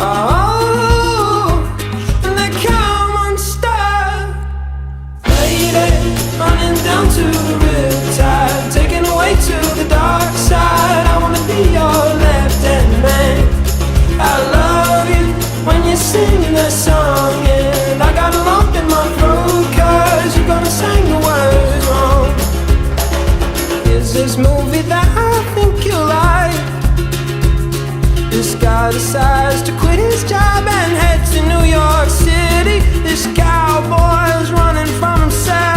Oh, and they come unstuck. Lady, running down to the riptide, taken away to the dark side. I wanna be your left-hand man. I love you when you're singing that song, and I got a lump in my throat 'cause you're gonna sing the words wrong. Here's this movie that I think you like. This guy decides to quit his job and head to New York City. This cowboy's running from himself.